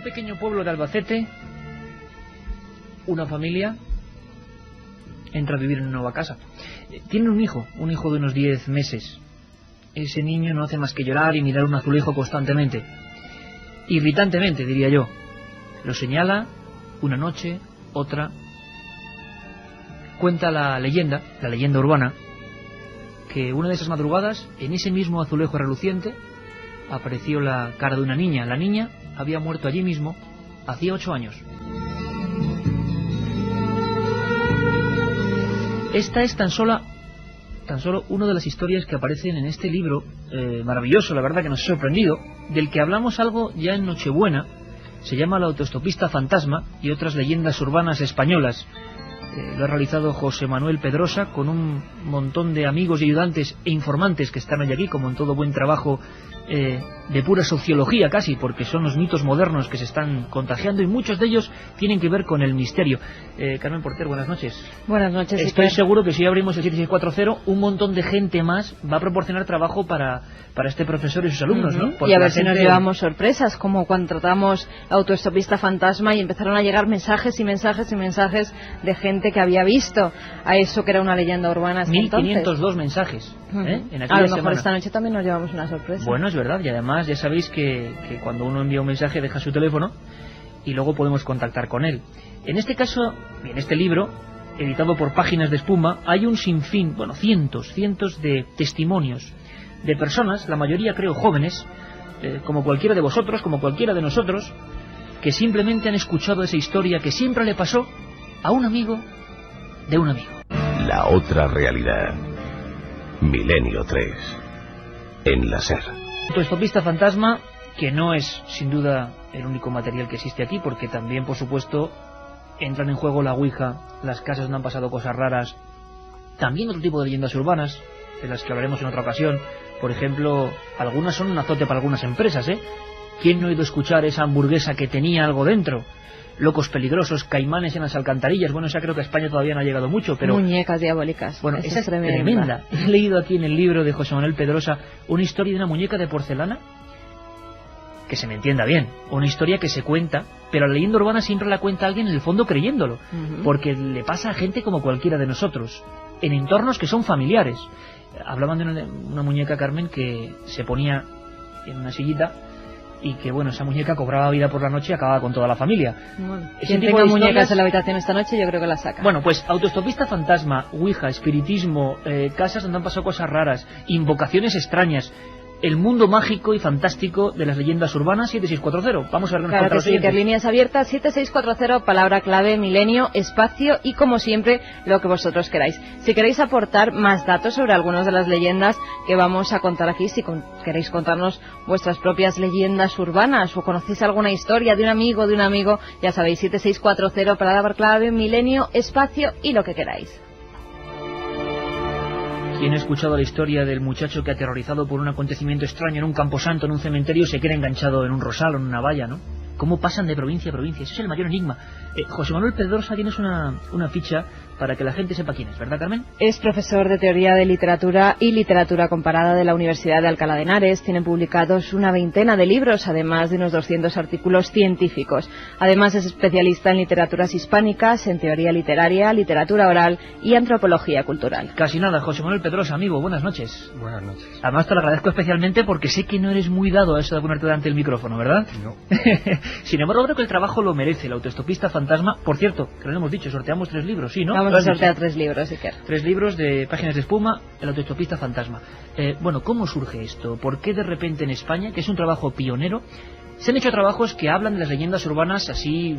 un pequeño pueblo de Albacete, una familia entra a vivir en una nueva casa. Tienen un hijo de unos 10 meses. Ese niño no hace más que llorar y mirar un azulejo constantemente. Irritantemente, diría yo. Lo señala una noche, otra. Cuenta la leyenda urbana, que una de esas madrugadas, en ese mismo azulejo reluciente, apareció la cara de una niña. La niña había muerto allí mismo hacía 8 años. Esta es tan solo una de las historias que aparecen en este libro, maravilloso, la verdad que nos ha sorprendido, del que hablamos algo ya en Nochebuena. Se llama El autoestopista fantasma y otras leyendas urbanas españolas. Lo ha realizado José Manuel Pedrosa con un montón de amigos y ayudantes e informantes que están hoy aquí, como en todo buen trabajo de pura sociología casi, porque son los mitos modernos que se están contagiando y muchos de ellos tienen que ver con el misterio. Carmen Porter, buenas noches. Buenas noches. Estoy seguro que si abrimos el 7640, un montón de gente más va a proporcionar trabajo para este profesor y sus alumnos, ¿no? Porque y a ver si nos llevamos sorpresas, como cuando tratamos Autoestopista Fantasma y empezaron a llegar mensajes y mensajes y mensajes de gente que había visto a eso que era una leyenda urbana. 1502 mensajes. En a lo mejor esta noche también nos llevamos una sorpresa. Bueno, es verdad, y además ya sabéis que cuando uno envía un mensaje deja su teléfono y luego podemos contactar con él. En este caso, en este libro, editado por Páginas de Espuma, hay un sinfín, cientos de testimonios de personas, la mayoría creo jóvenes, como cualquiera de vosotros, como cualquiera de nosotros, que simplemente han escuchado esa historia que siempre le pasó a un amigo de un amigo. La otra realidad. Milenio 3. En la SER. Autoestopista fantasma, que no es sin duda el único material que existe aquí, porque también, por supuesto, entran en juego la Ouija, las casas donde han pasado cosas raras, también otro tipo de leyendas urbanas, de las que hablaremos en otra ocasión. Por ejemplo, algunas son un azote para algunas empresas, ¿eh? ¿Quién no ha ido a escuchar esa hamburguesa que tenía algo dentro? Locos peligrosos, caimanes en las alcantarillas. Bueno, esa creo que a España todavía no ha llegado mucho, pero... Muñecas diabólicas. Bueno, esa es tremenda. He leído aquí en el libro de José Manuel Pedrosa una historia de una muñeca de porcelana, que se me entienda bien, una historia que se cuenta, pero la leyenda urbana siempre la cuenta alguien en el fondo creyéndolo, porque le pasa a gente como cualquiera de nosotros, en entornos que son familiares. Hablaban de una muñeca, Carmen, que se ponía en una sillita y que, bueno, esa muñeca cobraba vida por la noche y acababa con toda la familia. Bueno, quien tenga muñecas en la habitación esta noche, yo creo que la saca. Bueno, pues autoestopista fantasma, ouija, espiritismo, casas donde han pasado cosas raras, invocaciones extrañas, el mundo mágico y fantástico de las leyendas urbanas. 7640. Vamos a ver qué nos cuenta los siguientes. Líneas abiertas, 7640, palabra clave, milenio, espacio y, como siempre, lo que vosotros queráis. Si queréis aportar más datos sobre algunas de las leyendas que vamos a contar aquí, si queréis contarnos vuestras propias leyendas urbanas o conocéis alguna historia de un amigo, ya sabéis, 7640, palabra clave, milenio, espacio y lo que queráis. ¿Quién ha escuchado la historia del muchacho que, aterrorizado por un acontecimiento extraño en un camposanto, en un cementerio, se queda enganchado en un rosal o en una valla, ¿no? ¿Cómo pasan de provincia a provincia? Ese es el mayor enigma. José Manuel Pedrosa, tienes una ficha para que la gente sepa quién es, ¿verdad, Carmen? Es profesor de Teoría de Literatura y Literatura Comparada de la Universidad de Alcalá de Henares. Tiene publicados una veintena de libros, además de unos 200 artículos científicos. Además es especialista en literaturas hispánicas, en teoría literaria, literatura oral y antropología cultural. Casi nada. José Manuel Pedrosa, amigo, buenas noches. Buenas noches. Además te lo agradezco especialmente porque sé que no eres muy dado a eso de ponerte delante del micrófono, ¿verdad? No. Sin embargo, creo que el trabajo lo merece. El autoestopista fantasma, por cierto, que lo hemos dicho, sorteamos 3 libros, ¿sí, no? Vamos a sortear 3 libros, Iker. 3 libros de Páginas de Espuma, el autoestopista fantasma. Bueno, ¿cómo surge esto? ¿Por qué de repente en España, que es un trabajo pionero, se han hecho trabajos que hablan de las leyendas urbanas así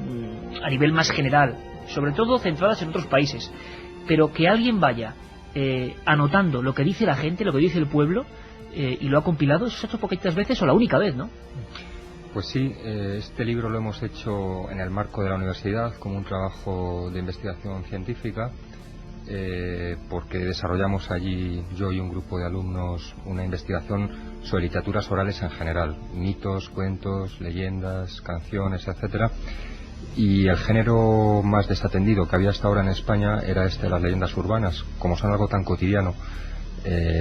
a nivel más general, sobre todo centradas en otros países, pero que alguien vaya anotando lo que dice la gente, lo que dice el pueblo, y lo ha compilado? ¿Eso se ha hecho poquitas veces o la única vez, no? Pues sí, este libro lo hemos hecho en el marco de la universidad como un trabajo de investigación científica, porque desarrollamos allí, yo y un grupo de alumnos, una investigación sobre literaturas orales en general, mitos, cuentos, leyendas, canciones, etcétera. Y el género más desatendido que había hasta ahora en España era este de las leyendas urbanas, como son algo tan cotidiano.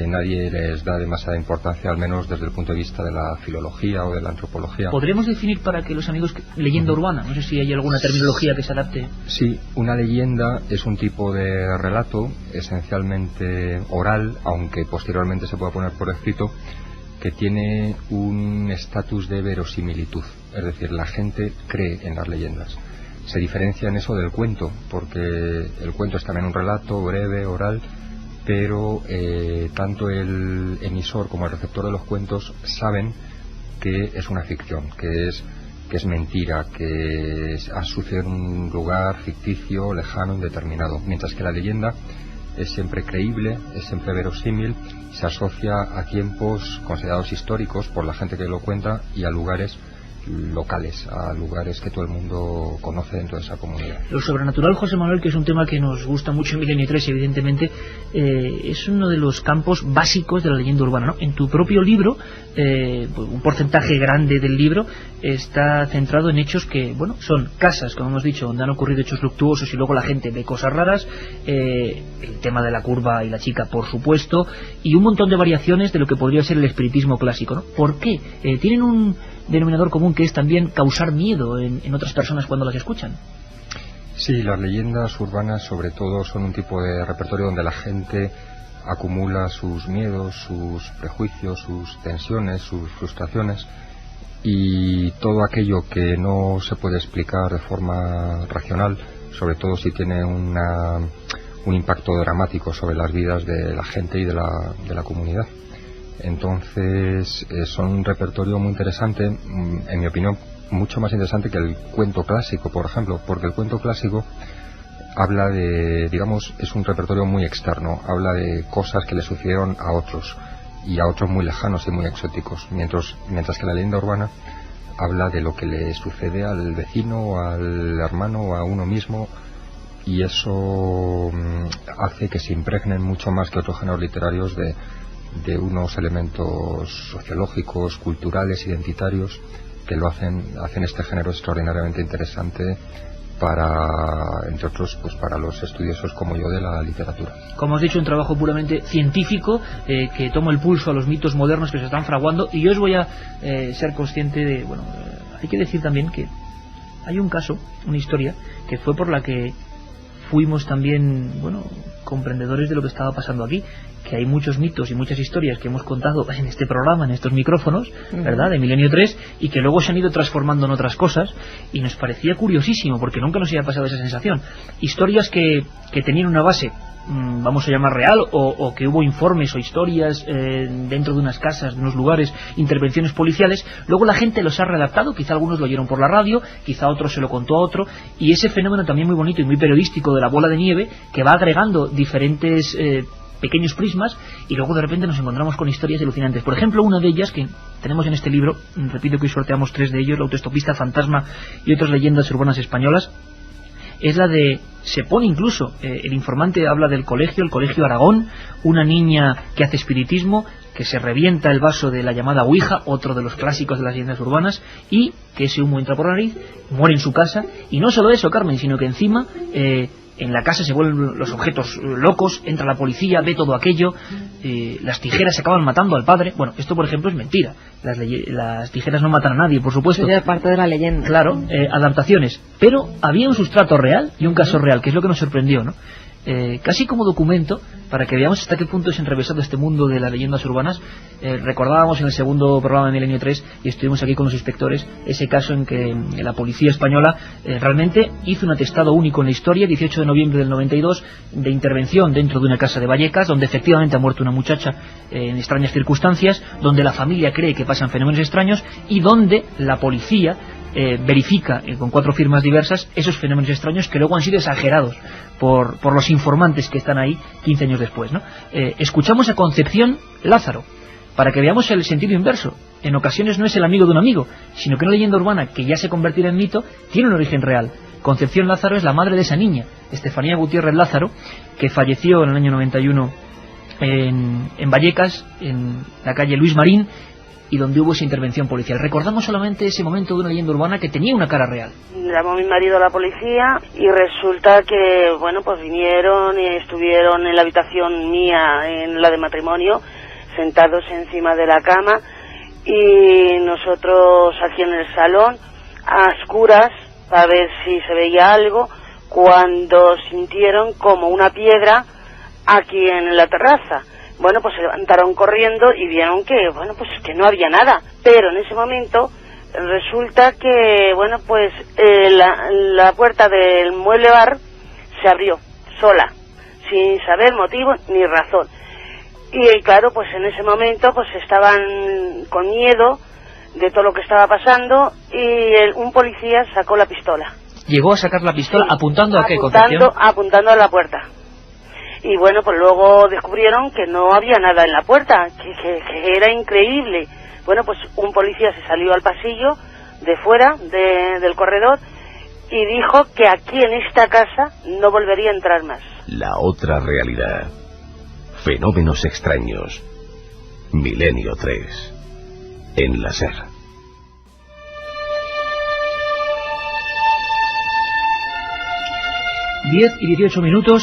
nadie les da demasiada importancia, al menos desde el punto de vista de la filología o de la antropología. ¿Podríamos definir para que los amigos leyenda urbana? No sé si hay alguna terminología que se adapte. Sí, una leyenda es un tipo de relato esencialmente oral, aunque posteriormente se pueda poner por escrito, que tiene un estatus de verosimilitud, es decir, la gente cree en las leyendas. Se diferencia en eso del cuento, porque el cuento es también un relato breve, oral, pero tanto el emisor como el receptor de los cuentos saben que es una ficción, que es mentira, que ha sucedido en un lugar ficticio, lejano, indeterminado, mientras que la leyenda es siempre creíble, es siempre verosímil, se asocia a tiempos considerados históricos por la gente que lo cuenta y a lugares locales, a lugares que todo el mundo conoce dentro de esa comunidad. Lo sobrenatural, José Manuel, que es un tema que nos gusta mucho en Milenio 3, evidentemente, es uno de los campos básicos de la leyenda urbana, ¿no? En tu propio libro, un porcentaje grande del libro está centrado en hechos que, bueno, son casas, como hemos dicho, donde han ocurrido hechos luctuosos y luego la gente ve cosas raras, el tema de la curva y la chica, por supuesto, y un montón de variaciones de lo que podría ser el espiritismo clásico, ¿no? ¿Por qué? Tienen un denominador común, que es también causar miedo en otras personas cuando las escuchan. Sí, las leyendas urbanas sobre todo son un tipo de repertorio donde la gente acumula sus miedos, sus prejuicios, sus tensiones, sus frustraciones, y todo aquello que no se puede explicar de forma racional, sobre todo si tiene un impacto dramático sobre las vidas de la gente y de la comunidad. Entonces son un repertorio muy interesante, en mi opinión mucho más interesante que el cuento clásico, por ejemplo, porque el cuento clásico habla de, digamos, es un repertorio muy externo, habla de cosas que le sucedieron a otros y a otros muy lejanos y muy exóticos, mientras que la leyenda urbana habla de lo que le sucede al vecino, al hermano o a uno mismo, y eso hace que se impregnen mucho más que otros géneros literarios de unos elementos sociológicos, culturales, identitarios, que lo hacen este género extraordinariamente interesante para, entre otros, pues para los estudiosos como yo de la literatura. Como has dicho, un trabajo puramente científico que toma el pulso a los mitos modernos que se están fraguando, y yo os voy a ser consciente de, bueno, hay que decir también que hay un caso, una historia, que fue por la que fuimos también, bueno, comprendedores de lo que estaba pasando aquí, que hay muchos mitos y muchas historias que hemos contado en este programa, en estos micrófonos, ¿verdad?, de Milenio 3, y que luego se han ido transformando en otras cosas, y nos parecía curiosísimo, porque nunca nos había pasado esa sensación. Historias que tenían una base, vamos a llamar real, o que hubo informes o historias dentro de unas casas, de unos lugares, intervenciones policiales, luego la gente los ha redactado, quizá algunos lo oyeron por la radio, quizá otros se lo contó a otro, y ese fenómeno también muy bonito y muy periodístico de la bola de nieve, que va agregando diferentes pequeños prismas, y luego de repente nos encontramos con historias alucinantes. Por ejemplo, una de ellas que tenemos en este libro, repito que hoy sorteamos 3 de ellos, la autoestopista fantasma y otras leyendas urbanas españolas, es la de, se pone incluso, el informante habla del colegio, el Colegio Aragón, una niña que hace espiritismo, que se revienta el vaso de la llamada Ouija, otro de los clásicos de las leyendas urbanas, y que ese humo entra por la nariz, muere en su casa, y no solo eso, Carmen, sino que encima en la casa se vuelven los objetos locos, entra la policía, ve todo aquello, las tijeras se acaban matando al padre. Bueno, esto por ejemplo es mentira, las tijeras no matan a nadie, por supuesto. Es parte de la leyenda. Claro, adaptaciones, pero había un sustrato real y un caso real, que es lo que nos sorprendió, ¿no? Casi como documento, para que veamos hasta qué punto es enrevesado este mundo de las leyendas urbanas. Recordábamos en el segundo programa de Milenio 3, y estuvimos aquí con los inspectores, ese caso en que la policía española realmente hizo un atestado único en la historia, 18 de noviembre del 92, de intervención dentro de una casa de Vallecas, donde efectivamente ha muerto una muchacha en extrañas circunstancias, donde la familia cree que pasan fenómenos extraños, y donde la policía verifica con 4 firmas diversas esos fenómenos extraños que luego han sido exagerados por los informantes que están ahí 15 años después, ¿no? Escuchamos a Concepción Lázaro, para que veamos el sentido inverso. En ocasiones no es el amigo de un amigo, sino que una leyenda urbana que ya se convertirá en mito tiene un origen real. Concepción Lázaro es la madre de esa niña, Estefanía Gutiérrez Lázaro, que falleció en el año 91 en Vallecas, en la calle Luis Marín, y donde hubo esa intervención policial. Recordamos solamente ese momento de una leyenda urbana que tenía una cara real. Llamó mi marido a la policía y resulta que, bueno, pues vinieron y estuvieron en la habitación mía, en la de matrimonio, sentados encima de la cama, y nosotros aquí en el salón, a oscuras, para ver si se veía algo, cuando sintieron como una piedra aquí en la terraza. Bueno, pues se levantaron corriendo y vieron que, bueno, pues que no había nada. Pero en ese momento resulta que, bueno, pues la puerta del mueble bar se abrió sola, sin saber motivo ni razón. Y claro, pues en ese momento pues estaban con miedo de todo lo que estaba pasando, y un policía sacó la pistola. ¿Llegó a sacar la pistola? Sí, ¿Apuntando a qué, Concepción? Apuntando a la puerta. Y bueno, pues luego descubrieron que no había nada en la puerta, que era increíble. Bueno, pues un policía se salió al pasillo de fuera del corredor y dijo que aquí en esta casa no volvería a entrar más. La otra realidad. Fenómenos extraños. Milenio 3. En la SER. 10 y 18 minutos,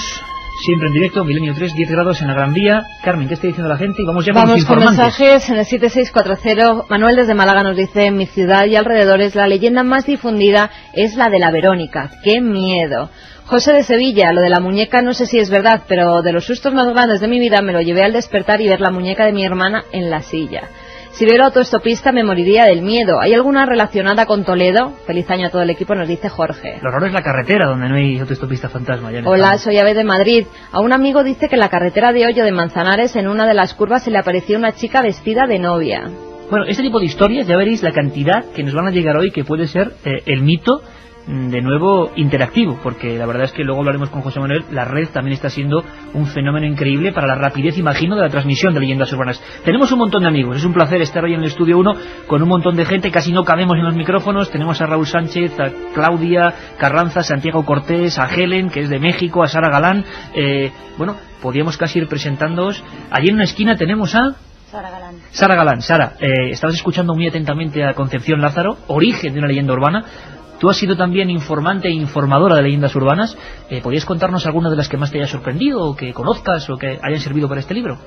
siempre en directo, Milenio 3, 10 grados en la Gran Vía. Carmen, ¿qué está diciendo la gente? Y vamos ya con los informantes. Vamos con mensajes en el 7640. Manuel desde Málaga nos dice: en mi ciudad y alrededores la leyenda más difundida es la de la Verónica. ¡Qué miedo! José de Sevilla: lo de la muñeca no sé si es verdad, pero de los sustos más grandes de mi vida me lo llevé al despertar y ver la muñeca de mi hermana en la silla. Si veo autoestopista me moriría del miedo. ¿Hay alguna relacionada con Toledo? Feliz año a todo el equipo, nos dice Jorge. Lo raro es la carretera, donde no hay autoestopista fantasma. Hola, soy Abed de Madrid. A un amigo dice que en la carretera de Hoyo de Manzanares, en una de las curvas, se le apareció una chica vestida de novia. Bueno, este tipo de historias, ya veréis la cantidad que nos van a llegar hoy, que puede ser el mito de nuevo interactivo, porque la verdad es que luego hablaremos con José Manuel. La red también está siendo un fenómeno increíble para la rapidez, imagino, de la transmisión de leyendas urbanas. Tenemos un montón de amigos, es un placer estar hoy en el Estudio 1 con un montón de gente, casi no cabemos en los micrófonos. Tenemos a Raúl Sánchez, a Claudia Carranza, a Santiago Cortés, a Helen, que es de México, a Sara Galán. Bueno, podríamos casi ir presentándoos. Allí en una esquina tenemos a... Sara Galán. Sara, estabas escuchando muy atentamente a Concepción Lázaro, origen de una leyenda urbana. Tú has sido también informante e informadora de leyendas urbanas. ¿Podrías contarnos alguna de las que más te haya sorprendido, o que conozcas, o que hayan servido para este libro?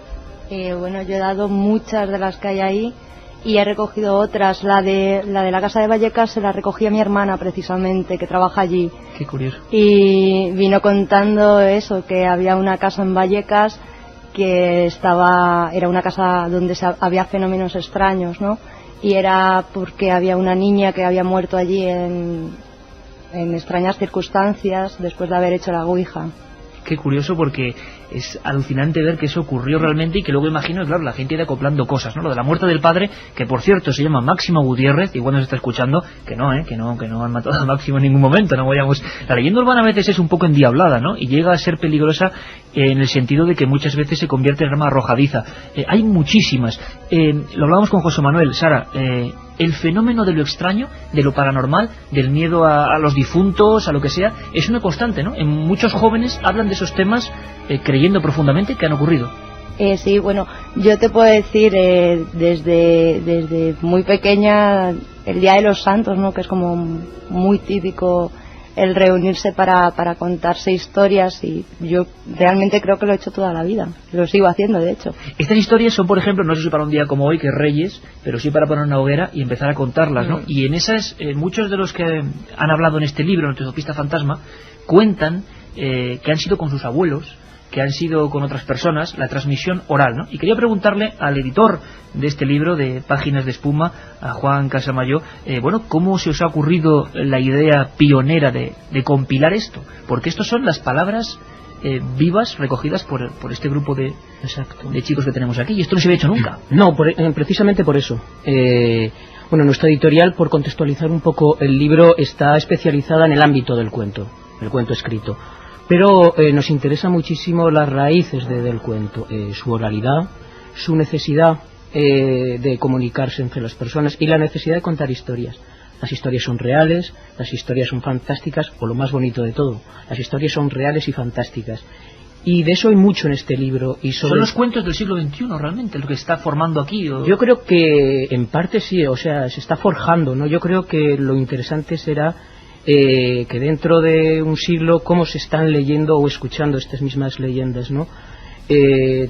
Bueno, yo he dado muchas de las que hay ahí y he recogido otras. La de la casa de Vallecas se la recogí a mi hermana, precisamente, que trabaja allí. Qué curioso. Y vino contando eso, que había una casa en Vallecas que era una casa donde había fenómenos extraños, ¿no? Y era porque había una niña que había muerto allí en extrañas circunstancias después de haber hecho la ouija. Qué curioso, porque es alucinante ver que eso ocurrió realmente, y que luego, imagino, claro, la gente irá acoplando cosas, ¿no? Lo de la muerte del padre, que por cierto se llama Máximo Gutiérrez, igual nos está escuchando, que no han matado a Máximo en ningún momento, no vayamos. La leyenda urbana a veces es un poco endiablada, ¿no? Y llega a ser peligrosa en el sentido de que muchas veces se convierte en arma arrojadiza. Hay muchísimas. Lo hablábamos con José Manuel. Sara, el fenómeno de lo extraño, de lo paranormal, del miedo a los difuntos, a lo que sea, es una constante, ¿no? En muchos jóvenes hablan de esos temas creyendo profundamente que han ocurrido. Sí, bueno, yo te puedo decir, desde muy pequeña, el Día de los Santos, ¿no? Que es como muy típico el reunirse para contarse historias, y yo realmente creo que lo he hecho toda la vida, lo sigo haciendo, de hecho. Estas historias son, por ejemplo, no sé si para un día como hoy, que es Reyes, pero sí para poner una hoguera y empezar a contarlas, ¿no? Y en esas, muchos de los que han hablado en este libro, en Autoestopista Fantasma, cuentan que han sido con sus abuelos, que han sido con otras personas, la transmisión oral, ¿no? Y quería preguntarle al editor de este libro, de Páginas de Espuma, a Juan Casamayo, bueno, ¿cómo se os ha ocurrido la idea pionera de compilar esto? Porque estos son las palabras vivas recogidas por este grupo de chicos que tenemos aquí, y esto no se había hecho nunca. No, precisamente por eso. Bueno, nuestra editorial, por contextualizar un poco el libro, está especializada en el ámbito del cuento, el cuento escrito. Pero nos interesa muchísimo las raíces del cuento, su oralidad, su necesidad de comunicarse entre las personas y la necesidad de contar historias. Las historias son reales, las historias son fantásticas, o lo más bonito de todo, las historias son reales y fantásticas. Y de eso hay mucho en este libro. Y ¿Son los cuentos del siglo XXI realmente lo que está formando aquí? Yo creo que en parte sí, o sea, se está forjando, ¿no? Yo creo que lo interesante será que dentro de un siglo cómo se están leyendo o escuchando estas mismas leyendas, ¿no?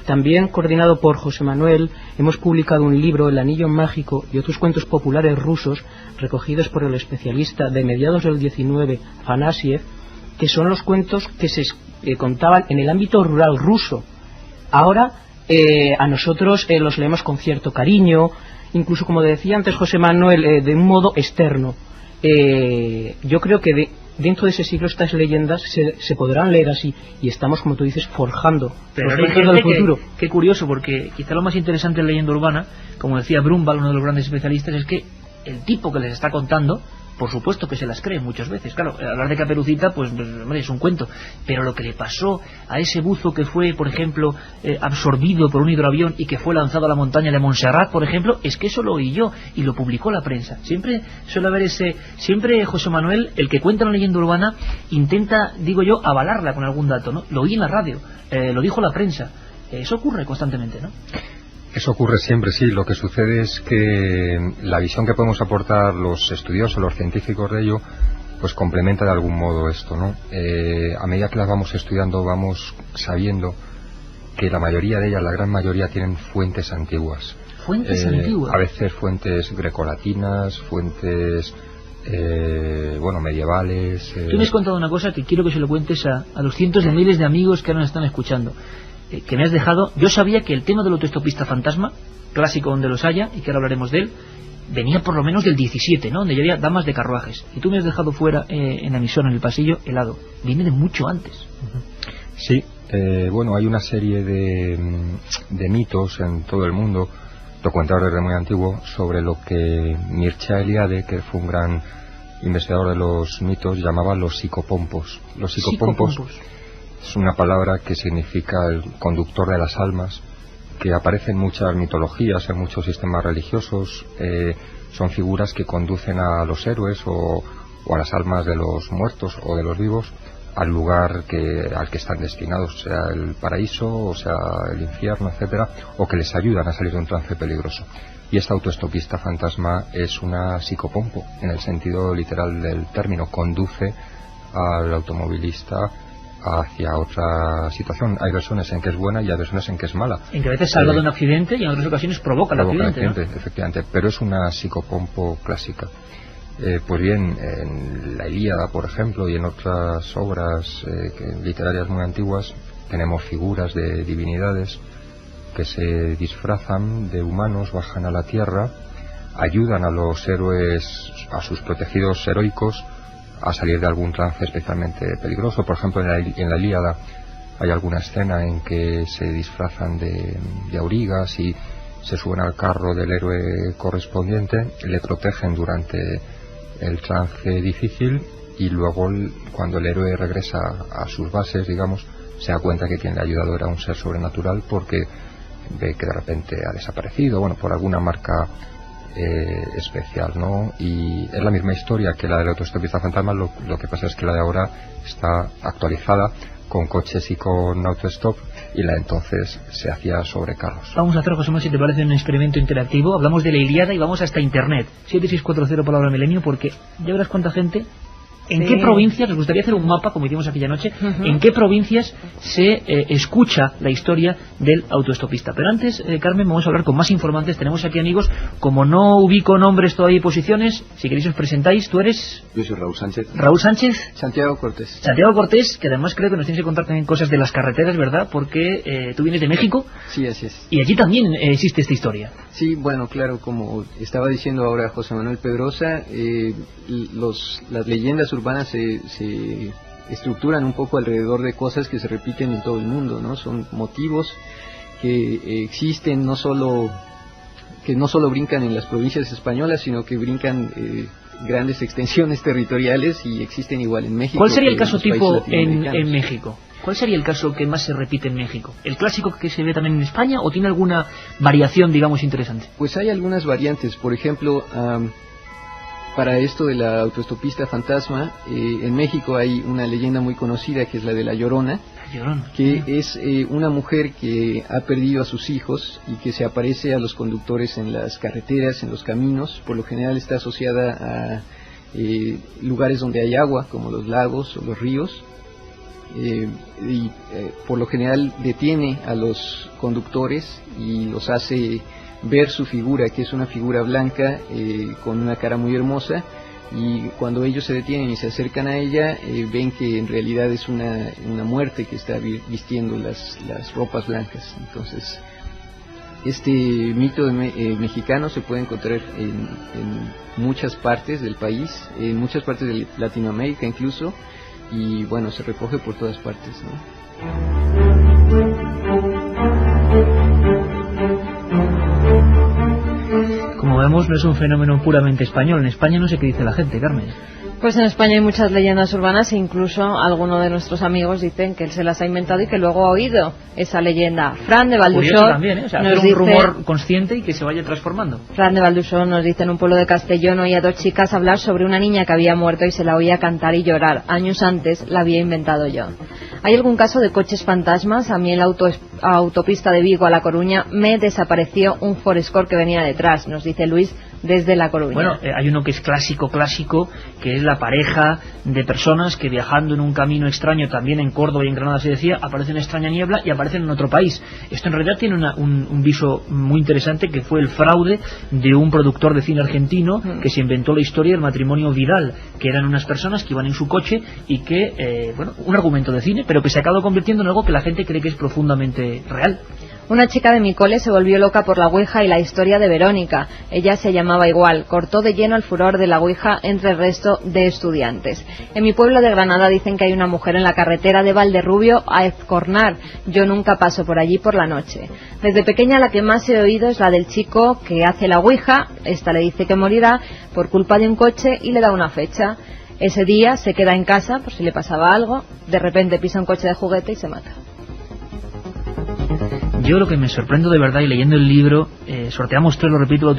También coordinado por José Manuel hemos publicado un libro, El Anillo Mágico y otros cuentos populares rusos recogidos por el especialista de mediados del 19 Afanasiev, que son los cuentos que se contaban en el ámbito rural ruso. Ahora a nosotros los leemos con cierto cariño, incluso como decía antes José Manuel, de un modo externo. Yo creo que dentro de ese siglo estas leyendas se podrán leer así, y estamos, como tú dices, forjando los cuentos del futuro. Qué curioso, porque quizá lo más interesante en leyenda urbana, como decía Brumbal, uno de los grandes especialistas, es que el tipo que les está contando, por supuesto que se las cree muchas veces. Claro, hablar de Caperucita, pues hombre, es un cuento, pero lo que le pasó a ese buzo que fue, por ejemplo, absorbido por un hidroavión y que fue lanzado a la montaña de Montserrat, por ejemplo, es que eso lo oí yo y lo publicó la prensa. Siempre suele haber siempre José Manuel, el que cuenta la leyenda urbana, intenta, digo yo, avalarla con algún dato, ¿no? Lo oí en la radio, lo dijo la prensa. Eso ocurre constantemente, ¿no? Eso ocurre siempre, sí. Lo que sucede es que la visión que podemos aportar los estudiosos, los científicos de ello, pues complementa de algún modo esto, ¿no? A medida que las vamos estudiando, vamos sabiendo que la mayoría de ellas, la gran mayoría, tienen fuentes antiguas. ¿Fuentes antiguas? A veces fuentes grecolatinas, fuentes medievales. Tú me has contado una cosa que quiero que se lo cuentes a los cientos de miles de amigos que ahora nos están escuchando. Que me has dejado. Yo sabía que el tema del autoestopista fantasma, clásico donde los haya, y que ahora hablaremos de él, venía por lo menos del 17, ¿no? Donde ya había damas de carruajes. Y tú me has dejado fuera en la emisora, en el pasillo, helado. Viene de mucho antes. Sí, hay una serie de mitos en todo el mundo, documentadores desde muy antiguo, sobre lo que Mircea Eliade, que fue un gran investigador de los mitos, llamaba los psicopompos. Los psicopompos es una palabra que significa el conductor de las almas, que aparece en muchas mitologías, en muchos sistemas religiosos. Son figuras que conducen a los héroes o a las almas de los muertos o de los vivos al lugar al que están destinados, sea el paraíso o sea el infierno, etcétera, o que les ayudan a salir de un trance peligroso. Y esta autoestopista fantasma es una psicopompo, en el sentido literal del término. Conduce al automovilista hacia otra situación. Hay versiones en que es buena y hay versiones en que es mala. En que a veces salva de un accidente y en otras ocasiones provoca el accidente, ¿no? Efectivamente, pero es una psicopompo clásica. Pues bien, en la Ilíada, por ejemplo, y en otras obras literarias muy antiguas, tenemos figuras de divinidades que se disfrazan de humanos, bajan a la tierra, ayudan a los héroes, a sus protegidos heroicos, a salir de algún trance especialmente peligroso. Por ejemplo, en la Ilíada hay alguna escena en que se disfrazan de aurigas y se suben al carro del héroe correspondiente, le protegen durante el trance difícil, y luego cuando el héroe regresa a sus bases, digamos, se da cuenta que quien le ha ayudado era un ser sobrenatural, porque ve que de repente ha desaparecido, por alguna marca especial, ¿no? Y es la misma historia que la del autoestopista fantasma. Lo que pasa es que la de ahora está actualizada con coches y con autostop, y la de entonces se hacía sobre carros. Vamos a hacer, José Manuel, si te parece, un experimento interactivo. Hablamos de la Ilíada y vamos hasta internet. 7640 palabra milenio, porque ya verás cuánta gente. ¿En qué provincias, nos gustaría hacer un mapa, como hicimos aquella noche, en qué provincias se escucha la historia del autoestopista? Pero antes, Carmen, vamos a hablar con más informantes. Tenemos aquí amigos. Como no ubico nombres todavía y posiciones, si queréis os presentáis. ¿Tú eres? Yo soy Raúl Sánchez. Raúl Sánchez. Santiago Cortés. Santiago Cortés, que además creo que nos tienes que contar también cosas de las carreteras, ¿verdad? Porque tú vienes de México. Sí, así es. Y allí también existe esta historia. Sí, claro, como estaba diciendo ahora José Manuel Pedrosa, las leyendas urbanas se estructuran un poco alrededor de cosas que se repiten en todo el mundo, ¿no? Son motivos que existen que no solo brincan en las provincias españolas, sino que brincan grandes extensiones territoriales, y existen igual en México. ¿Cuál sería el caso tipo en México? ¿Cuál sería el caso que más se repite en México? ¿El clásico que se ve también en España, o tiene alguna variación, digamos, interesante? Pues hay algunas variantes. Por ejemplo, para esto de la autoestopista fantasma, en México hay una leyenda muy conocida que es la de la Llorona, que es una mujer que ha perdido a sus hijos y que se aparece a los conductores en las carreteras, en los caminos. Por lo general está asociada a lugares donde hay agua, como los lagos o los ríos, y por lo general detiene a los conductores y los hace ver su figura, que es una figura blanca con una cara muy hermosa, y cuando ellos se detienen y se acercan a ella, ven que en realidad es una muerte que está vistiendo las ropas blancas. Entonces, este mito mexicano se puede encontrar en muchas partes del país, en muchas partes de Latinoamérica incluso, y bueno, se recoge por todas partes, ¿no? Como vemos, no es un fenómeno puramente español. En España no sé qué dice la gente, Carmen. Pues en España hay muchas leyendas urbanas e incluso algunos de nuestros amigos dicen que él se las ha inventado y que luego ha oído esa leyenda. Fran de Valdusó también, ¿eh? O sea, hacer un rumor consciente y que se vaya transformando. Fran de Valdusó nos dice: en un pueblo de Castellón oía a dos chicas hablar sobre una niña que había muerto y se la oía cantar y llorar. Años antes la había inventado yo. ¿Hay algún caso de coches fantasmas? A mí en la autopista de Vigo a La Coruña me desapareció un Forescore que venía detrás, nos dice Luis desde La Coruña. Bueno, hay uno que es clásico, que es la pareja de personas que viajando en un camino extraño, también en Córdoba y en Granada se decía, aparece una extraña niebla y aparecen en otro país. Esto en realidad tiene un viso muy interesante, que fue el fraude de un productor de cine argentino que se inventó la historia del matrimonio Vidal, que eran unas personas que iban en su coche y que, un argumento de cine, pero que se acabó convirtiendo en algo que la gente cree que es profundamente real. Una chica de mi cole se volvió loca por la Ouija y la historia de Verónica. Ella se llamaba igual. Cortó de lleno el furor de la Ouija entre el resto de estudiantes. En mi pueblo de Granada dicen que hay una mujer en la carretera de Valderrubio a Ezcornar. Yo nunca paso por allí por la noche. Desde pequeña la que más he oído es la del chico que hace la Ouija. Esta le dice que morirá por culpa de un coche y le da una fecha. Ese día se queda en casa por si le pasaba algo. De repente pisa un coche de juguete y se mata. Yo lo que me sorprendo de verdad, y leyendo el libro, sorteamos tres, lo repito,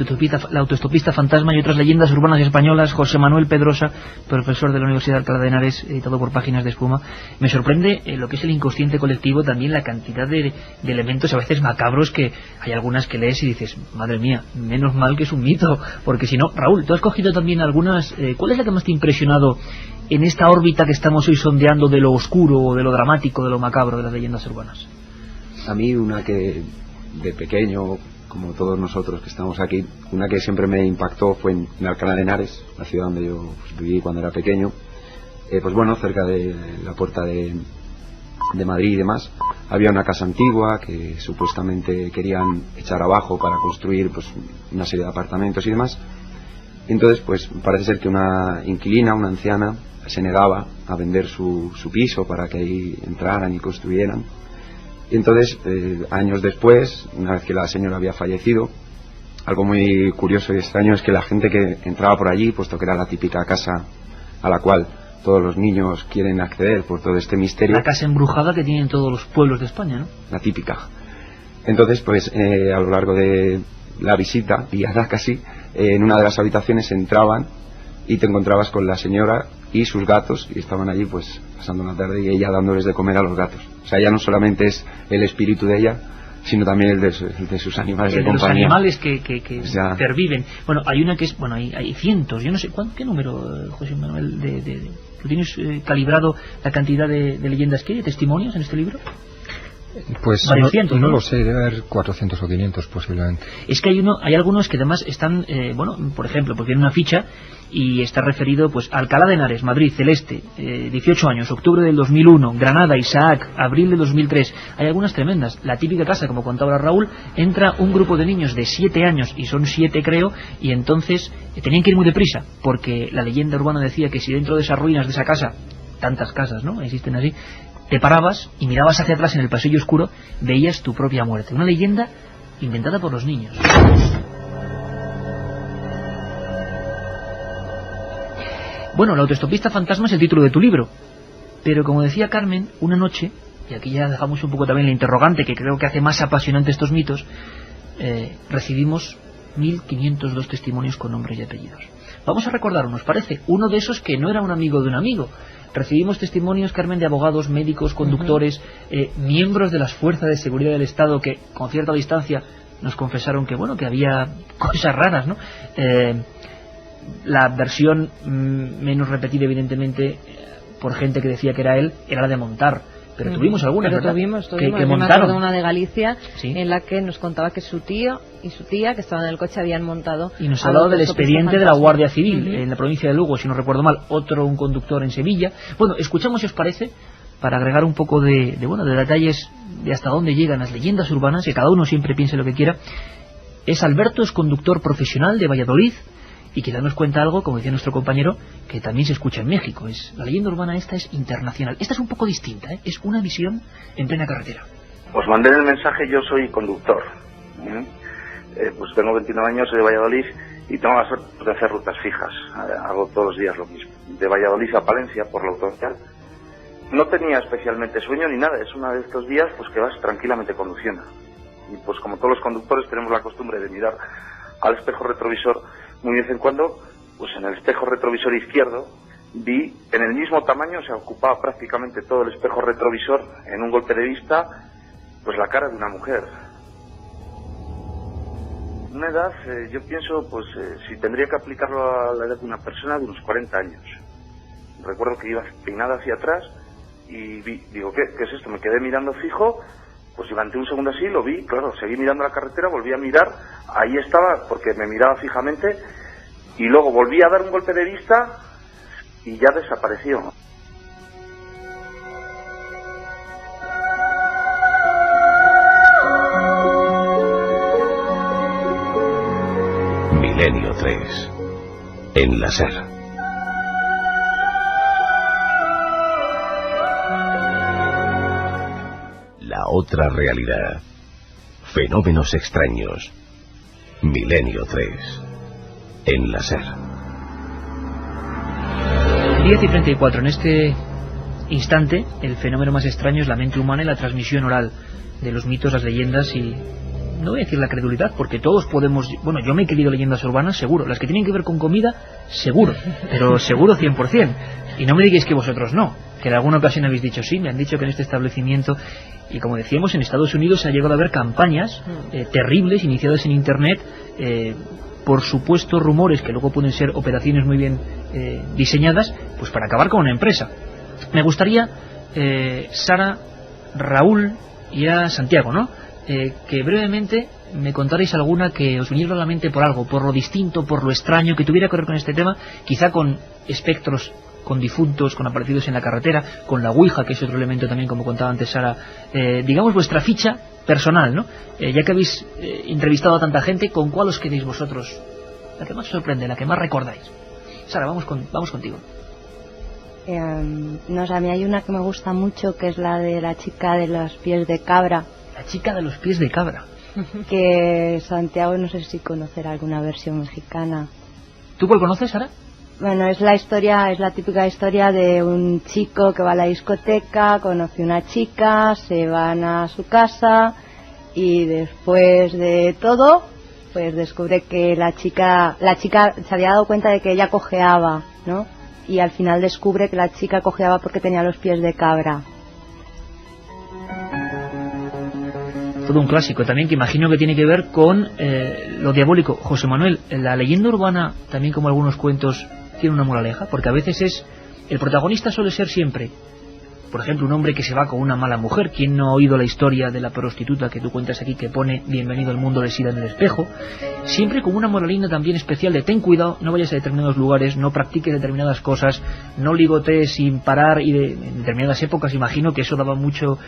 la autoestopista fantasma y otras leyendas urbanas españolas, José Manuel Pedrosa, profesor de la Universidad de Alcalá de Henares, editado por Páginas de Espuma. Me sorprende lo que es el inconsciente colectivo, también la cantidad de elementos a veces macabros, que hay algunas que lees y dices, madre mía, menos mal que es un mito, porque si no... Raúl, tú has cogido también algunas... ¿Cuál es la que más te ha impresionado en esta órbita que estamos hoy sondeando de lo oscuro, de lo dramático, de lo macabro de las leyendas urbanas? A mí una que de pequeño, como todos nosotros que estamos aquí, una que siempre me impactó fue en Alcalá de Henares, la ciudad donde yo viví cuando era pequeño. Cerca de la puerta de Madrid y demás, había una casa antigua que supuestamente querían echar abajo para construir una serie de apartamentos y demás. Entonces parece ser que una inquilina, una anciana, se negaba a vender su piso para que ahí entraran y construyeran. Y entonces, años después, una vez que la señora había fallecido, algo muy curioso y extraño es que la gente que entraba por allí, puesto que era la típica casa a la cual todos los niños quieren acceder por todo este misterio. La casa embrujada que tienen todos los pueblos de España, ¿no? La típica. Entonces, a lo largo de la visita, guiada casi, en una de las habitaciones entraban y te encontrabas con la señora y sus gatos, y estaban allí pasando una tarde y ella dándoles de comer a los gatos. O sea, ya no solamente es el espíritu de ella, sino también el de sus animales de compañía. Los animales que perviven. Bueno, hay una que es... Bueno, hay cientos. Yo no sé, ¿qué número, José Manuel, ¿tú tienes calibrado la cantidad de leyendas que hay, de testimonios en este libro? Pues no lo sé, debe haber 400 o 500 posiblemente. Es que hay algunos que además están, por ejemplo, porque tiene una ficha y está referido a Alcalá de Henares, Madrid, Celeste, 18 años, octubre del 2001, Granada, Isaac, abril del 2003. Hay algunas tremendas. La típica casa, como contaba Raúl, entra un grupo de niños de 7 años, y son 7 creo, y entonces tenían que ir muy deprisa, porque la leyenda urbana decía que si dentro de esas ruinas de esa casa, tantas casas, ¿no?, existen así, te parabas y mirabas hacia atrás en el pasillo oscuro, veías tu propia muerte. Una leyenda inventada por los niños. Bueno, la autoestopista fantasma es el título de tu libro, pero como decía Carmen, una noche, y aquí ya dejamos un poco también la interrogante que creo que hace más apasionante estos mitos, recibimos 1502 testimonios con nombres y apellidos. Vamos a recordar, ¿nos parece? Uno de esos que no era un amigo de un amigo. Recibimos testimonios, Carmen, de abogados, médicos, conductores, miembros de las fuerzas de seguridad del Estado que, con cierta distancia, nos confesaron que, bueno, que había cosas raras, ¿no? La versión menos repetida, evidentemente, por gente que decía que era él, era la de montar. Pero tuvimos algunas, pero ¿verdad? tuvimos que me montaron. acuerdo una de Galicia, ¿sí? En la que nos contaba que su tío y su tía, que estaban en el coche, habían montado. Y nos ha hablado del expediente de la Guardia Civil, en en la provincia de Lugo, si no recuerdo mal, un conductor en Sevilla. Bueno, escuchamos, si os parece, para agregar un poco de detalles de hasta dónde llegan las leyendas urbanas, que cada uno siempre piense lo que quiera. Alberto es conductor profesional de Valladolid, y quizá nos cuenta algo, como decía nuestro compañero, que también se escucha en México. La leyenda urbana esta es internacional. Esta es un poco distinta, ¿eh? Es una visión en plena carretera. Os mandé el mensaje, yo soy conductor. Pues tengo 29 años, soy de Valladolid y tengo la suerte de hacer rutas fijas. Hago todos los días lo mismo. De Valladolid a Palencia por la autovía. No tenía especialmente sueño ni nada. Es uno de estos días pues que vas tranquilamente conduciendo. Y pues como todos los conductores tenemos la costumbre de mirar al espejo retrovisor muy de vez en cuando, pues en el espejo retrovisor izquierdo vi en el mismo tamaño, se ocupaba prácticamente todo el espejo retrovisor en un golpe de vista, pues la cara de una mujer. Una edad, yo pienso, pues si tendría que aplicarlo a la edad de una persona de unos 40 años. Recuerdo que iba peinada hacia atrás y digo, ¿qué es esto? Me quedé mirando fijo. Pues levanté un segundo así, lo vi, claro, seguí mirando la carretera, volví a mirar, ahí estaba, porque me miraba fijamente, y luego volví a dar un golpe de vista y ya desapareció. Milenio 3, en la SER. La otra realidad. Fenómenos extraños. Milenio 3. En la SER. 10:34. En este instante, el fenómeno más extraño es la mente humana y la transmisión oral de los mitos, las leyendas y... no voy a decir la credulidad, porque todos podemos... Bueno, yo me he querido leyendas urbanas, seguro. Las que tienen que ver con comida, seguro. Pero seguro 100%. Y no me digáis que vosotros no. Que en alguna ocasión habéis dicho sí, me han dicho que en este establecimiento... Y como decíamos, en Estados Unidos se ha llegado a ver campañas terribles, iniciadas en Internet, por supuestos rumores, que luego pueden ser operaciones muy bien diseñadas, pues para acabar con una empresa. Me gustaría, Sara, Raúl y a Santiago, ¿no? Que brevemente me contarais alguna que os viniera a la mente por algo, por lo distinto, por lo extraño, que tuviera que ver con este tema, quizá con espectros, con difuntos, con aparecidos en la carretera, con la Ouija, que es otro elemento también, como contaba antes Sara. Digamos vuestra ficha personal, ¿no? Ya que habéis entrevistado a tanta gente, ¿con cuál os quedáis vosotros? La que más os sorprende, la que más recordáis. Sara, vamos contigo. No sé, a mí hay una que me gusta mucho, que es la de la chica de los pies de cabra. La chica de los pies de cabra. Que Santiago, no sé si conocerá alguna versión mexicana. ¿Tú cuál conoces, Sara? Bueno, es la típica historia de un chico que va a la discoteca, conoce una chica, se van a su casa y después de todo, pues descubre que la chica se había dado cuenta de que ella cojeaba, ¿no? Y al final descubre que la chica cojeaba porque tenía los pies de cabra. Todo un clásico también, que imagino que tiene que ver con lo diabólico. José Manuel, la leyenda urbana, también como algunos cuentos, tiene una moraleja, porque a veces el protagonista suele ser siempre, por ejemplo, un hombre que se va con una mala mujer. ¿Quién no ha oído la historia de la prostituta que tú cuentas aquí, que pone bienvenido al mundo de Sida en el espejo? Siempre con una moralina también especial de ten cuidado, no vayas a determinados lugares, no practiques determinadas cosas, no ligotees sin parar, y en determinadas épocas imagino que eso daba mucho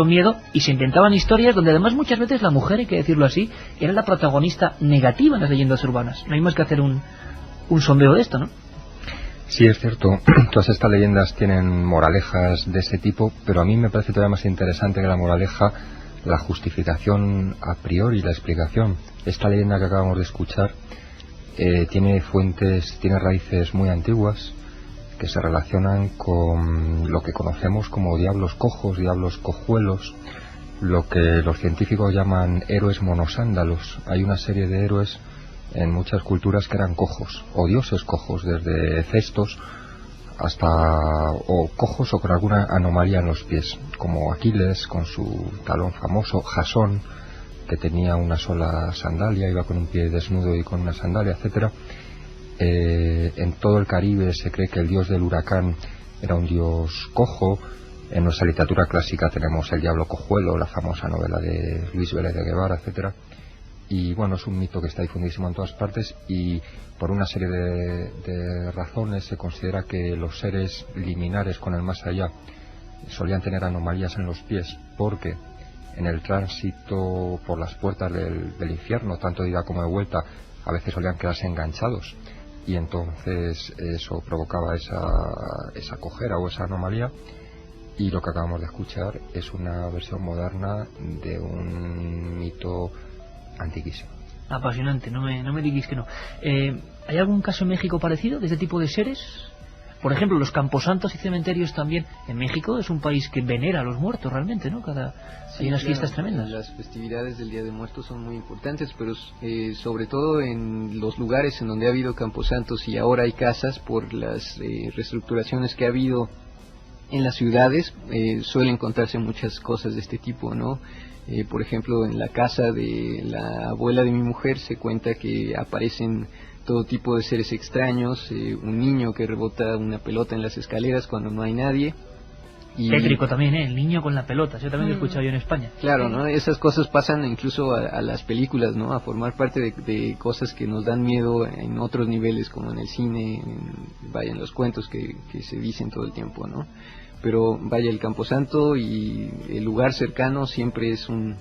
miedo, y se inventaban historias donde además muchas veces la mujer, hay que decirlo así, era la protagonista negativa en las leyendas urbanas. No hay más que hacer un sondeo de esto, ¿no? Sí, es cierto, todas estas leyendas tienen moralejas de ese tipo, pero a mí me parece todavía más interesante que la moraleja la justificación a priori, la explicación. Esta leyenda que acabamos de escuchar tiene raíces muy antiguas que se relacionan con lo que conocemos como diablos cojos, diablos cojuelos, lo que los científicos llaman héroes monosándalos. Hay una serie de héroes en muchas culturas que eran cojos o dioses cojos, desde cestos hasta o cojos o con alguna anomalía en los pies, como Aquiles con su talón famoso, Jasón, que tenía una sola sandalia, iba con un pie desnudo y con una sandalia, etcétera. En todo el Caribe se cree que el dios del huracán era un dios cojo. En nuestra literatura clásica tenemos El diablo cojuelo, la famosa novela de Luis Vélez de Guevara, etcétera. Y bueno, es un mito que está difundidísimo en todas partes, y por una serie de razones se considera que los seres liminares con el más allá solían tener anomalías en los pies, porque en el tránsito por las puertas del infierno, tanto de ida como de vuelta, a veces solían quedarse enganchados, y entonces eso provocaba esa cojera o esa anomalía. Y lo que acabamos de escuchar es una versión moderna de un mito antiquísimo. Apasionante, no me digáis que no. ¿Hay algún caso en México parecido de este tipo de seres? Por ejemplo, los camposantos y cementerios también. En México es un país que venera a los muertos realmente, ¿no? Hay unas fiestas tremendas. Las festividades del Día de Muertos son muy importantes, pero sobre todo en los lugares en donde ha habido camposantos y ahora hay casas, por las reestructuraciones que ha habido en las ciudades, suelen encontrarse muchas cosas de este tipo, ¿no? Por ejemplo, en la casa de la abuela de mi mujer se cuenta que aparecen todo tipo de seres extraños, un niño que rebota una pelota en las escaleras cuando no hay nadie. Tétrico también, el niño con la pelota, yo también lo he escuchado yo en España. Claro, ¿no? Esas cosas pasan incluso a las películas, ¿no? A formar parte de cosas que nos dan miedo en otros niveles, como en el cine, en los cuentos que se dicen todo el tiempo, ¿no? Pero vaya, el Camposanto y el lugar cercano siempre es un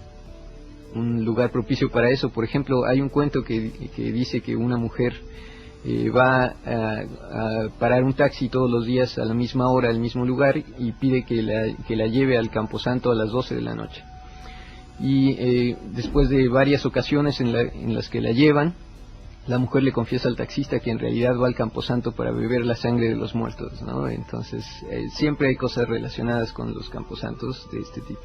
lugar propicio para eso. Por ejemplo, hay un cuento que dice que una mujer va a parar un taxi todos los días a la misma hora, al mismo lugar, y pide que la lleve al Camposanto a las 12 de la noche. Y después de varias ocasiones en las que la llevan, la mujer le confiesa al taxista que en realidad va al Camposanto para beber la sangre de los muertos, ¿no? Entonces, siempre hay cosas relacionadas con los camposantos de este tipo.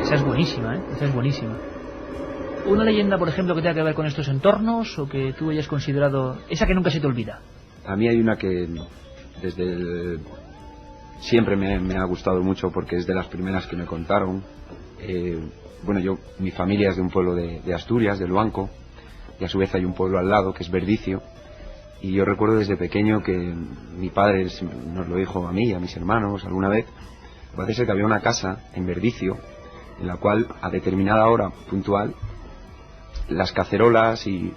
Esa es buenísima, esa es buenísima. Una leyenda, por ejemplo, que tenga que ver con estos entornos, o que tú hayas considerado, esa que nunca se te olvida. A mí hay una que siempre me ha gustado mucho, porque es de las primeras que me contaron. Bueno, mi familia es de un pueblo de Asturias, de Luanco, y a su vez hay un pueblo al lado que es Verdicio, y yo recuerdo desde pequeño que mi padre nos lo dijo a mí y a mis hermanos alguna vez. Parece ser que había una casa en Verdicio en la cual a determinada hora puntual las cacerolas y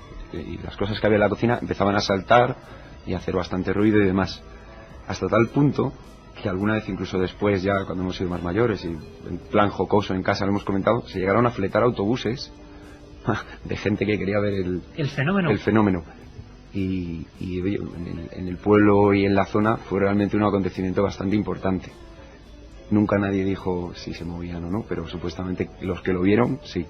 las cosas que había en la cocina empezaban a saltar y a hacer bastante ruido y demás, hasta tal punto que alguna vez, incluso después, ya cuando hemos sido más mayores y en plan jocoso en casa lo hemos comentado, se llegaron a fletar autobuses de gente que quería ver el fenómeno. Y en el pueblo y en la zona fue realmente un acontecimiento bastante importante. Nunca nadie dijo si se movían o no, pero supuestamente los que lo vieron, sí.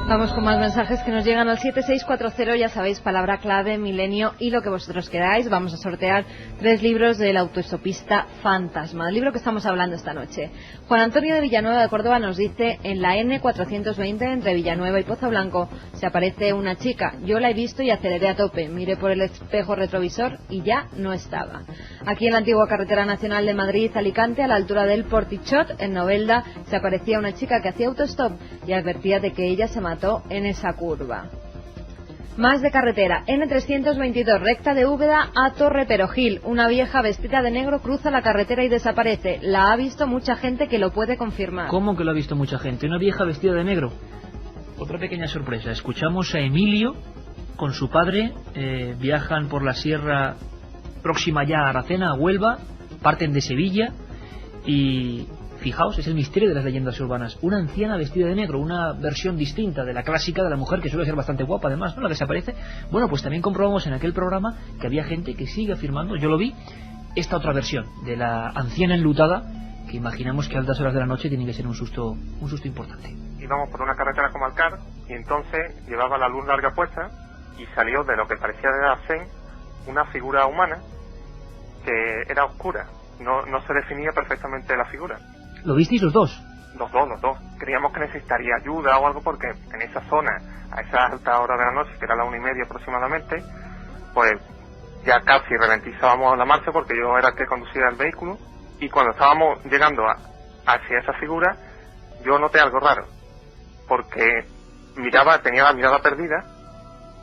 Vamos con más mensajes que nos llegan al 7640, ya sabéis, palabra clave, milenio y lo que vosotros queráis. Vamos a sortear 3 libros del autoestopista Fantasma, el libro que estamos hablando esta noche. Juan Antonio de Villanueva de Córdoba nos dice: en la N420 entre Villanueva y Pozo Blanco se aparece una chica. Yo la he visto y aceleré a tope, miré por el espejo retrovisor y ya no estaba. Aquí en la antigua carretera nacional de Madrid-Alicante, a la altura del Portichot, en Novelda, se aparecía una chica que hacía autostop y advertía de que ella se mató en esa curva. Más de carretera, N322, recta de Úbeda a Torre Perojil. Una vieja vestida de negro cruza la carretera y desaparece. La ha visto mucha gente que lo puede confirmar. ¿Cómo que lo ha visto mucha gente? ¿Una vieja vestida de negro? Otra pequeña sorpresa. Escuchamos a Emilio con su padre. Viajan por la sierra próxima ya a Aracena, a Huelva. Parten de Sevilla y... fijaos, es el misterio de las leyendas urbanas. Una anciana vestida de negro, una versión distinta de la clásica de la mujer, que suele ser bastante guapa además, ¿no? La que se aparece. Bueno, pues también comprobamos en aquel programa que había gente que sigue afirmando, yo lo vi, esta otra versión de la anciana enlutada, que imaginamos que a altas horas de la noche tiene que ser un susto importante. Íbamos por una carretera como Alcar y entonces llevaba la luz larga puesta y salió de lo que parecía de la arcén una figura humana que era oscura no se definía perfectamente la figura. ¿Lo visteis los dos? Los dos. Creíamos que necesitaría ayuda o algo porque en esa zona, a esa alta hora de la noche, que era la 1:30 aproximadamente, pues ya casi ralentizábamos la marcha porque yo era el que conducía el vehículo, y cuando estábamos llegando hacia esa figura, yo noté algo raro, porque tenía la mirada perdida,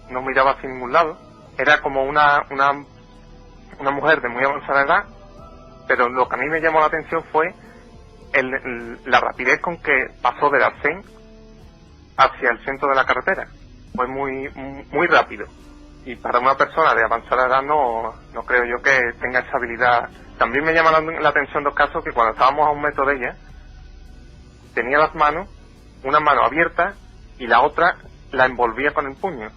no miraba hacia ningún lado, era como una mujer de muy avanzada edad, pero lo que a mí me llamó la atención fue la rapidez con que pasó del arcén hacia el centro de la carretera. Fue muy rápido, y para una persona de avanzada edad no creo yo que tenga esa habilidad. También me llama la atención dos casos, que cuando estábamos a 1 metro de ella tenía las manos, una mano abierta y la otra la envolvía con el puño.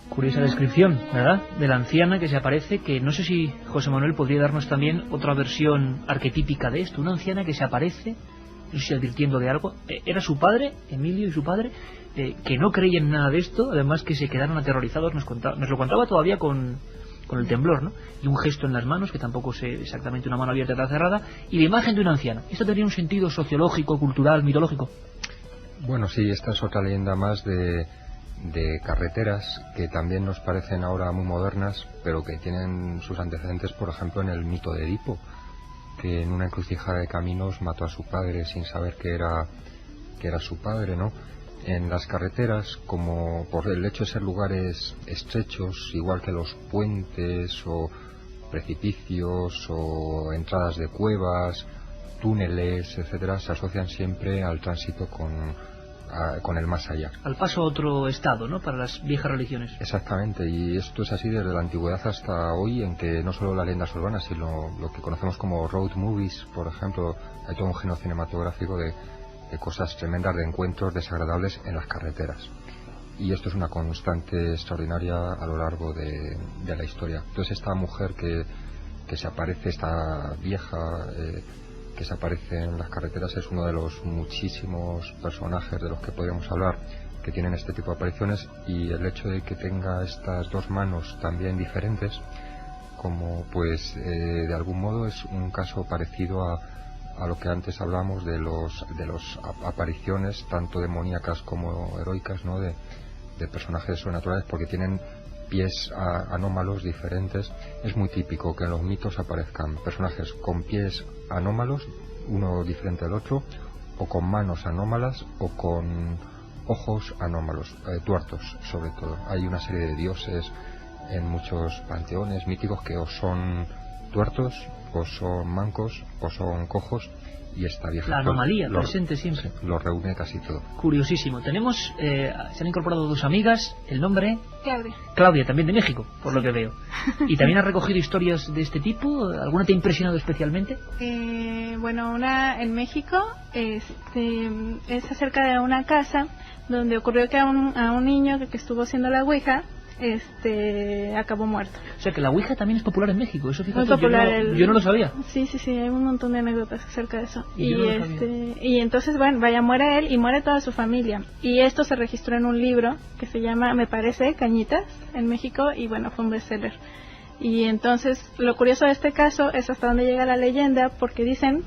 Curiosa descripción, ¿verdad?, de la anciana que se aparece, que no sé si José Manuel podría darnos también otra versión arquetípica de esto. Una anciana que se aparece, no sé si advirtiendo de algo. Era su padre, Emilio y su padre, que no creían nada de esto, además que se quedaron aterrorizados, nos lo contaba todavía con el temblor, ¿no? Y un gesto en las manos, que tampoco sé exactamente una mano abierta y otra cerrada, y la imagen de una anciana. ¿Esto tenía un sentido sociológico, cultural, mitológico? Bueno, sí, esta es otra leyenda más de carreteras que también nos parecen ahora muy modernas, pero que tienen sus antecedentes, por ejemplo, en el mito de Edipo, que en una encrucijada de caminos mató a su padre sin saber que era su padre, ¿no? En las carreteras, como por el hecho de ser lugares estrechos, igual que los puentes o precipicios o entradas de cuevas, túneles, etcétera, se asocian siempre al tránsito con el más allá. Al paso a otro estado, ¿no?, para las viejas religiones. Exactamente, y esto es así desde la antigüedad hasta hoy, en que no solo las leyendas urbanas, sino lo que conocemos como road movies, por ejemplo, hay todo un género cinematográfico de cosas tremendas, de encuentros desagradables en las carreteras. Y esto es una constante extraordinaria a lo largo de la historia. Entonces esta mujer que se aparece, esta vieja que se aparece en las carreteras, es uno de los muchísimos personajes de los que podríamos hablar que tienen este tipo de apariciones, y el hecho de que tenga estas dos manos también diferentes, como pues de algún modo es un caso parecido a lo que antes hablamos de los apariciones tanto demoníacas como heroicas, ¿no?, de personajes sobrenaturales, porque tienen pies anómalos diferentes. Es muy típico que en los mitos aparezcan personajes con pies anómalos, uno diferente al otro, o con manos anómalas, o con ojos anómalos, tuertos sobre todo. Hay una serie de dioses en muchos panteones míticos que o son tuertos, o son mancos, o son cojos, y esta vieja... La anomalía presente siempre. Sí, lo reúne casi todo. Curiosísimo. Tenemos, se han incorporado dos amigas, el nombre... Claudia. Claudia, también de México, por lo que veo. ¿Y también has recogido historias de este tipo? ¿Alguna te ha impresionado especialmente? Bueno, una en México, es acerca de una casa donde ocurrió que a un niño que estuvo haciendo la ouija, acabó muerto. O sea que la ouija también es popular en México, eso fíjate, muy popular, yo no lo sabía. Sí, hay un montón de anécdotas acerca de eso. Y entonces, bueno, muere él y muere toda su familia. Y esto se registró en un libro que se llama, me parece, Cañitas, en México, y bueno, fue un bestseller. Y entonces, lo curioso de este caso es hasta dónde llega la leyenda, porque dicen,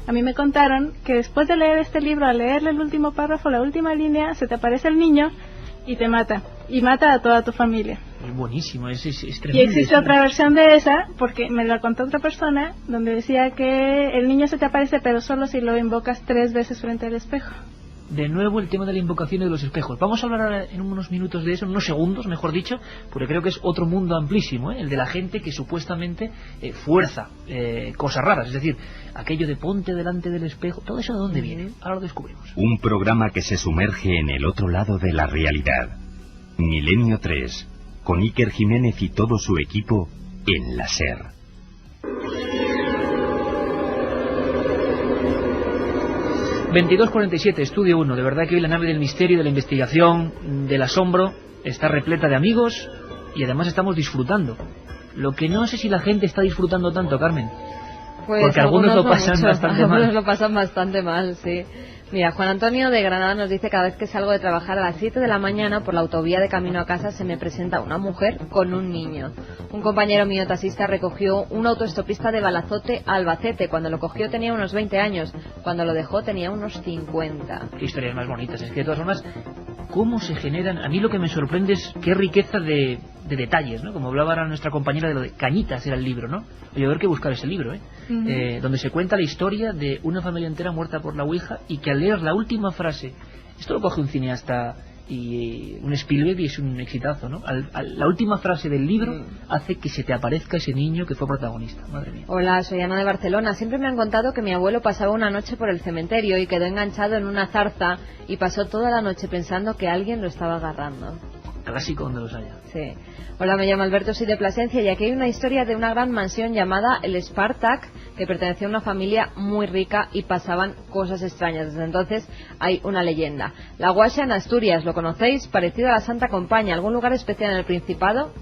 a mí me contaron que después de leer este libro, al leerle el último párrafo, la última línea, se te aparece el niño y te mata, y mata a toda tu familia. Es buenísimo, es tremendo. Y existe otra versión de esa, porque me la contó otra persona, donde decía que el niño se te aparece, pero solo si lo invocas 3 veces frente al espejo. De nuevo el tema de la invocación de los espejos. Vamos a hablar ahora en unos minutos de eso, en unos segundos, mejor dicho, porque creo que es otro mundo amplísimo, el de la gente que supuestamente fuerza cosas raras, es decir, aquello de ponte delante del espejo. ¿Todo eso de dónde viene? Ahora lo descubrimos. Un programa que se sumerge en el otro lado de la realidad. Milenio 3, con Iker Jiménez y todo su equipo en la SER. ...22:47, Estudio 1... De verdad que hoy la nave del misterio, de la investigación, del asombro, está repleta de amigos, y además estamos disfrutando. Lo que no sé si la gente está disfrutando tanto, Carmen. Pues porque algunos lo pasan mucho, bastante mal. Algunos lo pasan bastante mal, sí. Mira, Juan Antonio de Granada nos dice: cada vez que salgo de trabajar a las 7 de la mañana por la autovía de camino a casa se me presenta una mujer con un niño. Un compañero mío taxista recogió un autoestopista de Balazote a Albacete. Cuando lo cogió tenía unos 20 años, cuando lo dejó tenía unos 50. Qué historias más bonitas. Es que de todas formas, cómo se generan... A mí lo que me sorprende es qué riqueza de detalles, ¿no? Como hablaba ahora nuestra compañera de lo de Cañitas, era el libro, ¿no? Oye, a ver que buscar ese libro, donde se cuenta la historia de una familia entera muerta por la Ouija, y que al leer la última frase, esto lo coge un cineasta y un Spielberg y es un exitazo, ¿no? La última frase del libro hace que se te aparezca ese niño que fue protagonista. Madre mía. Hola, soy Ana de Barcelona. Siempre me han contado que mi abuelo pasaba una noche por el cementerio y quedó enganchado en una zarza y pasó toda la noche pensando que alguien lo estaba agarrando. Clásico donde los haya. Sí. Hola, me llamo Alberto, soy de Plasencia, y aquí hay una historia de una gran mansión llamada el Spartak, que pertenecía a una familia muy rica y pasaban cosas extrañas. Desde entonces hay una leyenda. La Guaxa en Asturias, ¿lo conocéis? Parecido a la Santa Compaña. ¿Algún lugar especial en el Principado?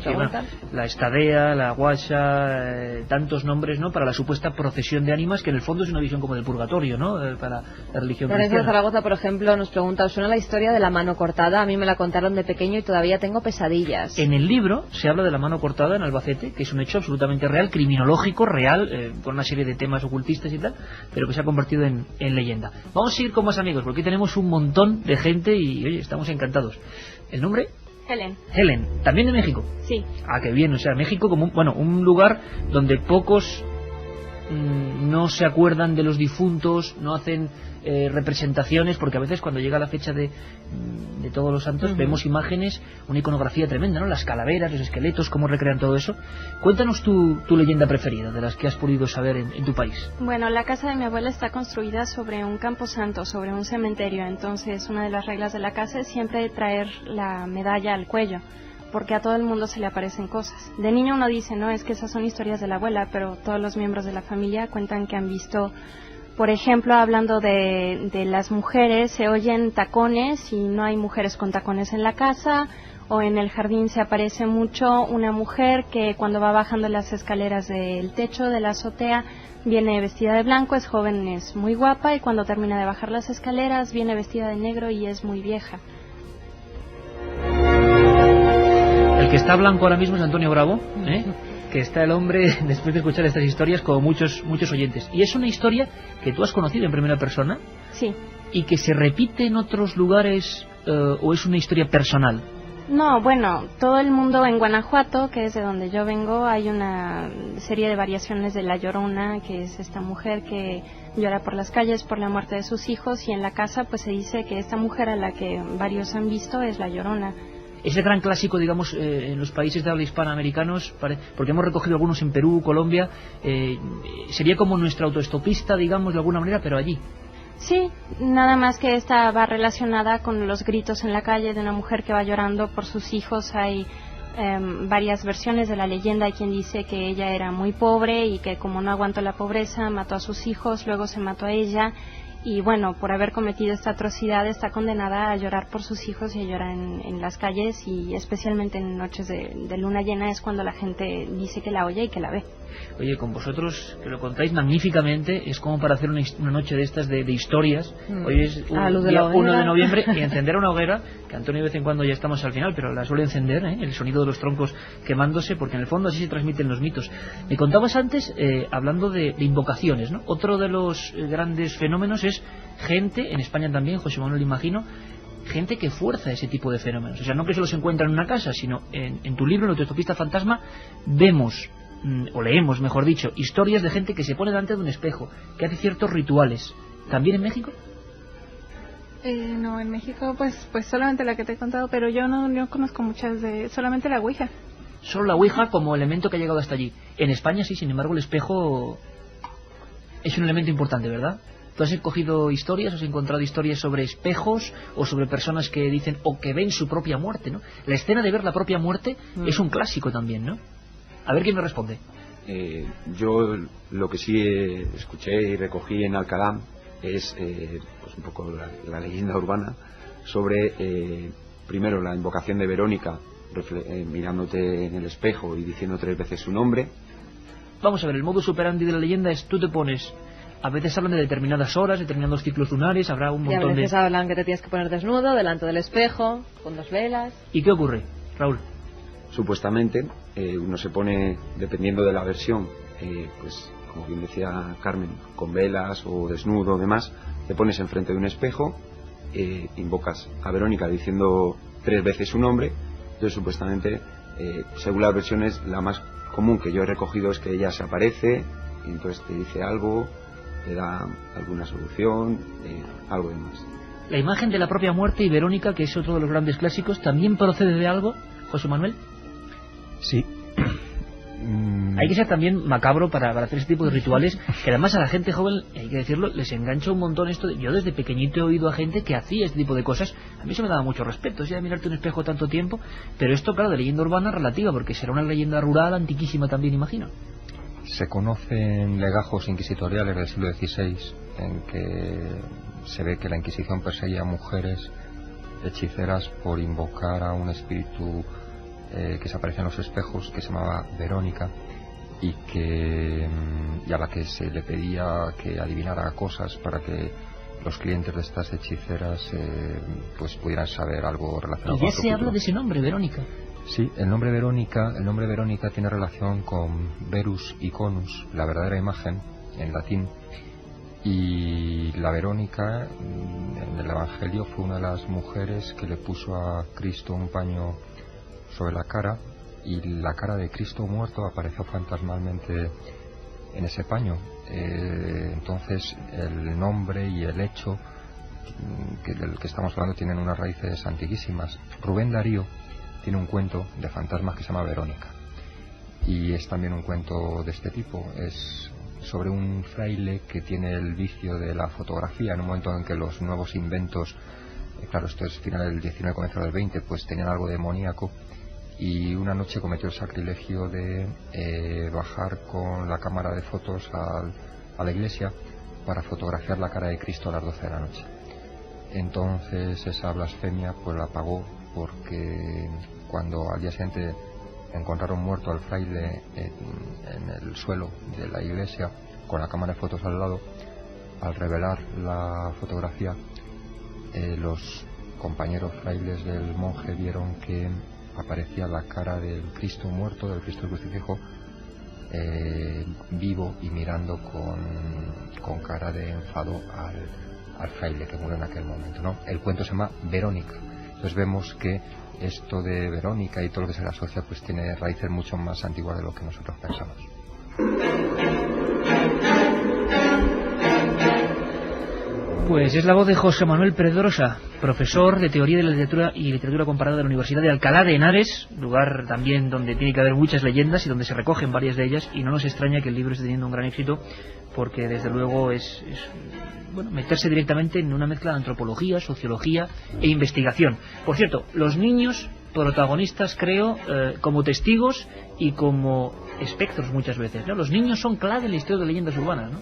Sí, bueno, la Estadea, la Guaxa, tantos nombres, ¿no? Para la supuesta procesión de ánimas, que en el fondo es una visión como del purgatorio, ¿no? Para la religión cristiana. De Zaragoza, por ejemplo, nos pregunta: ¿os suena la historia de la mano cortada? A mí me la contaron de pequeño y todavía tengo pesadillas. En el libro se habla de la mano cortada en Albacete, que es un hecho absolutamente real, criminológico, real, con una serie de temas ocultistas y tal, pero que se ha convertido en leyenda. Vamos a ir con más amigos, porque tenemos un montón de gente y, oye, estamos encantados. ¿El nombre? Helen, ¿también de México? Sí. Ah, qué bien, o sea, México como un lugar donde pocos no se acuerdan de los difuntos, no hacen representaciones, porque a veces cuando llega la fecha de Todos los Santos vemos imágenes, una iconografía tremenda, ¿no? Las calaveras, los esqueletos, cómo recrean todo eso. Cuéntanos tu leyenda preferida, de las que has podido saber en tu país. Bueno, la casa de mi abuela está construida sobre un camposanto, sobre un cementerio, entonces una de las reglas de la casa es siempre traer la medalla al cuello, porque a todo el mundo se le aparecen cosas. De niño uno dice, no, es que esas son historias de la abuela, pero todos los miembros de la familia cuentan que han visto, por ejemplo, hablando de las mujeres, se oyen tacones y no hay mujeres con tacones en la casa, o en el jardín se aparece mucho una mujer que cuando va bajando las escaleras del techo de la azotea viene vestida de blanco, es joven, es muy guapa, y cuando termina de bajar las escaleras viene vestida de negro y es muy vieja. El que está blanco ahora mismo es Antonio Bravo, que está el hombre, después de escuchar estas historias, como muchos oyentes. Y es una historia que tú has conocido en primera persona. Sí. Y que se repite en otros lugares, o es una historia personal. No, bueno, todo el mundo en Guanajuato, que es de donde yo vengo, hay una serie de variaciones de La Llorona, que es esta mujer que llora por las calles por la muerte de sus hijos, y en la casa pues se dice que esta mujer a la que varios han visto es La Llorona. Ese gran clásico, digamos, en los países de habla hispanoamericanos, porque hemos recogido algunos en Perú, Colombia, sería como nuestra autoestopista, digamos, de alguna manera, pero allí. Sí, nada más que esta va relacionada con los gritos en la calle de una mujer que va llorando por sus hijos. Hay varias versiones de la leyenda. Hay quien dice que ella era muy pobre y que como no aguantó la pobreza mató a sus hijos, luego se mató a ella, y bueno, por haber cometido esta atrocidad está condenada a llorar por sus hijos y a llorar en las calles, y especialmente en noches de luna llena es cuando la gente dice que la oye y que la ve. Oye, con vosotros, que lo contáis magníficamente, es como para hacer una noche de estas de historias. Hoy es día 1 de noviembre y encender una hoguera, que Antonio de vez en cuando ya estamos al final, pero la suele encender, el sonido de los troncos quemándose, porque en el fondo así se transmiten los mitos. Me contabas antes, hablando de invocaciones, ¿no? Otro de los grandes fenómenos es gente, en España también, José Manuel, imagino, gente que fuerza ese tipo de fenómenos. O sea, no que se los encuentra en una casa, sino en tu libro, en Autoestopista Fantasma, vemos, o leemos, mejor dicho, historias de gente que se pone delante de un espejo, que hace ciertos rituales. ¿También en México? No, en México pues solamente la que te he contado, pero yo no conozco muchas solamente la Ouija. Solo la Ouija como elemento que ha llegado hasta allí. En España sí, sin embargo, el espejo es un elemento importante, ¿verdad? ¿Tú has cogido historias, has encontrado historias sobre espejos o sobre personas que dicen o que ven su propia muerte, ¿no? La escena de ver la propia muerte es un clásico también, ¿no? A ver quién me responde. Yo lo que sí escuché y recogí en Alcalá es pues un poco la leyenda urbana sobre, primero, la invocación de Verónica, mirándote en el espejo y diciendo 3 veces su nombre. Vamos a ver, el modus operandi de la leyenda es: tú te pones A veces hablan de determinadas horas, determinados ciclos lunares, habrá un montón de... Y a veces hablan que te tienes que poner desnudo, delante del espejo, con 2 velas... ¿Y qué ocurre, Raúl? Supuestamente, uno se pone, dependiendo de la versión, pues como bien decía Carmen, con velas o desnudo o demás, te pones enfrente de un espejo, invocas a Verónica diciendo 3 veces su nombre. Entonces supuestamente, según las versiones, la más común que yo he recogido es que ella se aparece y entonces te dice algo, te da alguna solución, algo demás. La imagen de la propia muerte y Verónica, que es otro de los grandes clásicos, ¿también procede de algo, José Manuel? Sí. Hay que ser también macabro para hacer este tipo de rituales, que además a la gente joven, hay que decirlo, les engancha un montón esto. Yo desde pequeñito he oído a gente que hacía este tipo de cosas. A mí eso me daba mucho respeto, ya mirarte un espejo tanto tiempo. Pero esto, claro, de leyenda urbana relativa, porque será una leyenda rural antiquísima también, imagino. Se conocen legajos inquisitoriales del siglo XVI en que se ve que la Inquisición perseguía a mujeres hechiceras por invocar a un espíritu que se aparecía en los espejos, que se llamaba Verónica, y a la que se le pedía que adivinara cosas para que los clientes de estas hechiceras pues pudieran saber algo relacionado con su futuro. ¿Y ya se habla de ese nombre, Verónica? Sí, el nombre Verónica tiene relación con Verus Iconus, la verdadera imagen, en latín. Y la Verónica, en el Evangelio, fue una de las mujeres que le puso a Cristo un paño sobre la cara, y la cara de Cristo muerto apareció fantasmalmente en ese paño. Entonces el nombre y el hecho del que estamos hablando tienen unas raíces antiquísimas. Rubén Darío tiene un cuento de fantasmas que se llama Verónica, y es también un cuento de este tipo. Es sobre un fraile que tiene el vicio de la fotografía en un momento en que los nuevos inventos, claro, esto es final del 19, comienzo del 20, pues tenían algo demoníaco, y una noche cometió el sacrilegio de bajar con la cámara de fotos a la iglesia para fotografiar la cara de Cristo a las 12 de la noche. Entonces esa blasfemia pues la pagó, porque cuando al día siguiente encontraron muerto al fraile en el suelo de la iglesia con la cámara de fotos al lado, al revelar la fotografía, los compañeros frailes del monje vieron que aparecía la cara del Cristo muerto, del Cristo crucifijo, vivo y mirando con cara de enfado al fraile que murió en aquel momento, ¿no? El cuento se llama Verónica. Entonces vemos que esto de Verónica y todo lo que se le asocia pues tiene raíces mucho más antiguas de lo que nosotros pensamos. Pues es la voz de José Manuel Pedrosa, profesor de Teoría de la Literatura y Literatura Comparada de la Universidad de Alcalá de Henares, lugar también donde tiene que haber muchas leyendas y donde se recogen varias de ellas, y no nos extraña que el libro esté teniendo un gran éxito, porque desde luego es bueno, meterse directamente en una mezcla de antropología, sociología e investigación. Por cierto, los niños protagonistas, creo, como testigos y como espectros muchas veces, ¿no? Los niños son clave en la historia de leyendas urbanas, ¿no?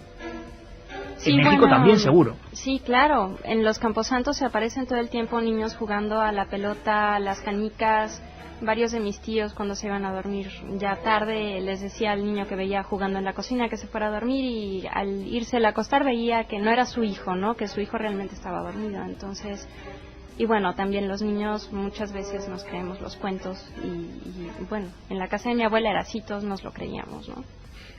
Sí, en México también, seguro. Sí, claro. En los camposantos se aparecen todo el tiempo niños jugando a la pelota, a las canicas. Varios de mis tíos, cuando se iban a dormir ya tarde, les decía al niño que veía jugando en la cocina que se fuera a dormir, y al irse a acostar veía que no era su hijo, ¿no? Que su hijo realmente estaba dormido. Entonces, y bueno, también los niños muchas veces nos creemos los cuentos, y bueno, en la casa de mi abuela era así, todos nos lo creíamos, ¿no?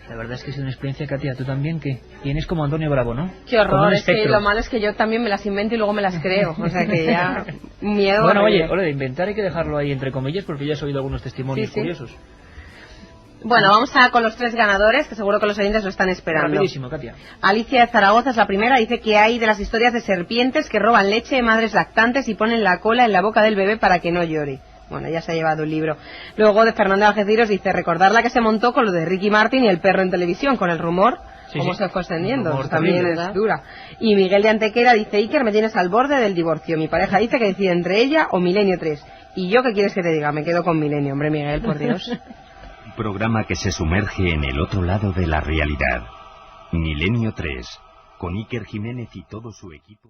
La verdad es que es una experiencia, Katia, tú también, que tienes como Antonio Bravo, ¿no? Qué horror, es que lo malo es que yo también me las invento y luego me las creo, o sea que ya, miedo. Bueno, oye, de inventar hay que dejarlo ahí entre comillas, porque ya has oído algunos testimonios curiosos. Bueno, vamos con los 3 ganadores, que seguro que los oyentes lo están esperando. Rapidísimo, Katia. Alicia de Zaragoza es la primera, dice que hay de las historias de serpientes que roban leche de madres lactantes y ponen la cola en la boca del bebé para que no llore. Bueno, ya se ha llevado el libro. Luego de Fernando Algeciras dice, recordar la que se montó con lo de Ricky Martin y el perro en televisión, con el rumor, cómo se fue extendiendo, también es dura. Y Miguel de Antequera dice, Iker, me tienes al borde del divorcio. Mi pareja dice que decide entre ella o Milenio 3. ¿Y yo qué quieres que te diga? Me quedo con Milenio, hombre, Miguel, por Dios. Programa que se sumerge en el otro lado de la realidad. Milenio 3, con Iker Jiménez y todo su equipo.